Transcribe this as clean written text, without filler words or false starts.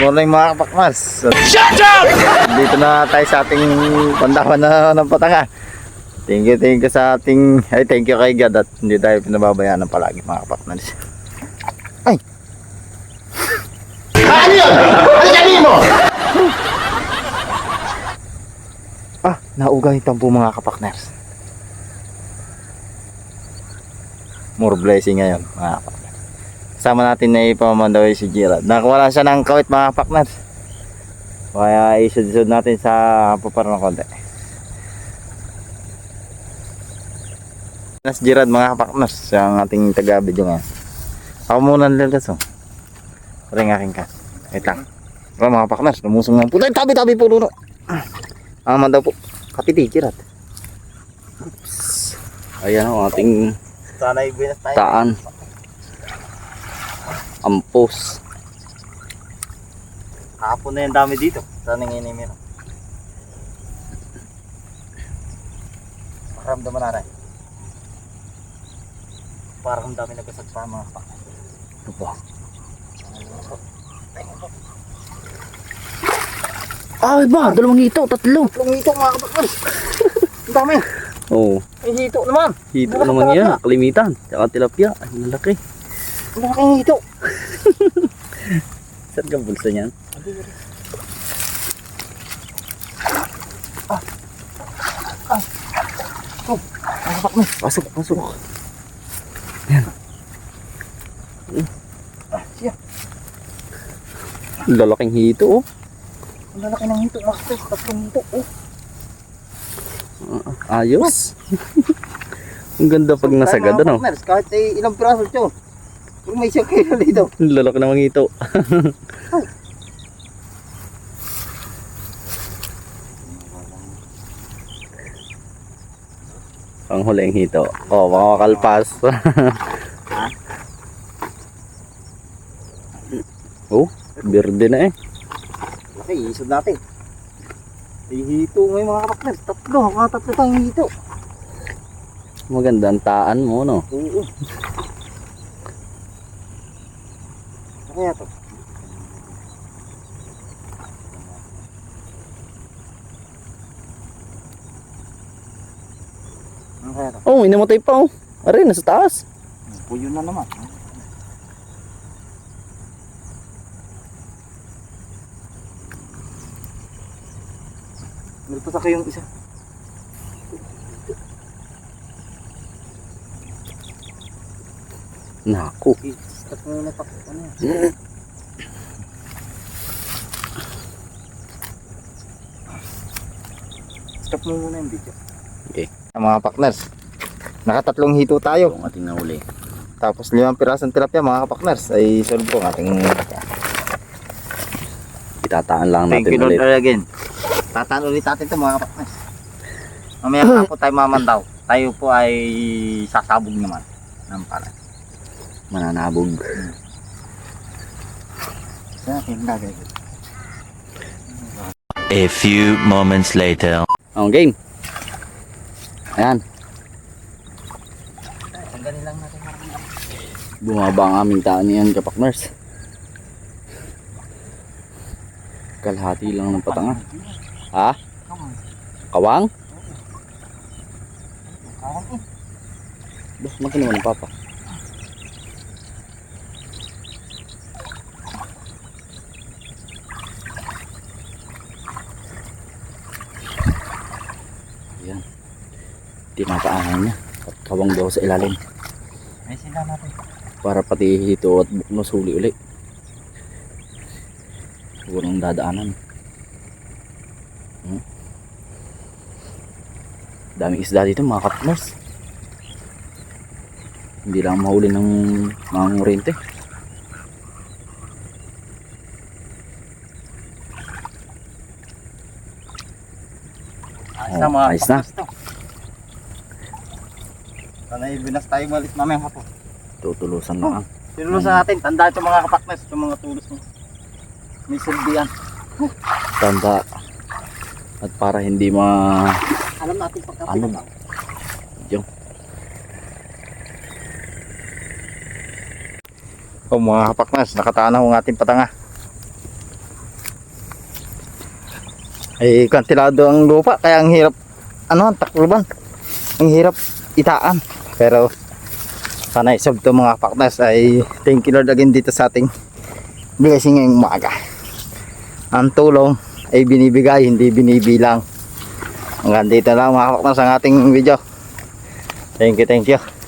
Morning mga kapakmas. Shut up! Dito na tayo sa ating pandawan na ng patanga. Thank you sa ating... Ay, thank you kay God at hindi tayo pinababayaan ng palagi mga kapakmas. Ay! Ano yun? Ano sabihin mo? Ah, nauga yung tampo mga kapakners. More blessing ngayon mga kapakners. Kasama natin na ipamamandawin si Gerald. Nakawala siya ng kawit mga kapakners. Kaya isud-isud natin sa paparang konti. Si Gerald mga kapakners, siya ang ating taga-video ngayon. Ako muna nalalas oh. Ring aking ka. Wait lang. Wala mga kapakners, lumusong ng puto. Tabi-tabi po luno. Aman daw po. Kapiti, Gerald. Oops. Ayan ang ating taan. Ampos. Hapon na yung dami dito. Sana nanginimin. Pakiramdaman natin. Parang dami nagkasagpa mga kapak. Ito po. Ay ba, dalawang hito, tatlo. Tatlong hito mga kapak. Ang dami. Oo. May hito naman. Hito naman yan, kalimitan. Tsaka tilapia, ay malaki. Ang laking hito. Saan ka bulsa niyan? Pasok, pasok. Yan. Siya. Lalaking hito oh. Ang lalaki ng hito mga kapak. Tatlong hito. Oh. Ayos. Ang ganda pag nasagad ano. Kahit ilang piraso ito. Kung may isang kilo dito. Lalaki ng mga hito. Ang huling hito. Oh, mga kalpas. Oh, berde na eh. Okay, isod natin. May hito ngayon mga kapakners. Tatlo tayong hito. Maganda ang taan mo no. Oo. Ano kaya to? Ano kaya to? Oh, may namatay pa oh. Aray, nasa taas. Puyo na naman. Meron pa sa kayong isa. Naku. Stop mo na pakita niya. Stop mo muna yung video. Okay. Mga partners, nakatatlong hito tayo. Ang ating nahuli. Tapos 5 pirasong tilapia mga kapakners ay solve po ang ating Itataan lang thank natin you Lord ulit. again. Tataan ulit natin ito mga kapakners. Mamaya pa po tayo mamandaw. Tayo po ay sasabog naman ng palay. Mananabog. Sa akin gagawin. A few moments later. Ang game. Ayan. Tanggalin lang natin. Bumaba ang aming taan niyan kapakners. Kalahati lang ng patanga. Ha? Kawang? Bah, magkano ng papa? Ayan. Tinataanan niya. At kawang daw sa ilalim. Ay sila natin. Para pati hito at masuli ulit. Walang dadaanan. Daming isda dito mga kapatners. Hindi lang mahuli ng mga ngurente. Ayos na mga ayos na. kapakners to. Sana ibinas tayo balik mamayang hapon. Tutulusan lang. Tinulusan natin. Tanda ito mga kapakners. Ito mga tulos mo. May silbihan. Tanda. At para hindi Alam natin pagkapit. ano yung O mga kapaknas, nakataan na ang ating patanga. Ay kantilado ang lupa kaya ang hirap takluban. Ang hirap itaan. Pero sana isolve to mga kapaknas. Ay thank you Lord again dito sa ating blessing ngayong umaga. Ang tulong ay binibigay, hindi binibilang. Hanggang dito lang mga kapaknas ang ating video. Thank you.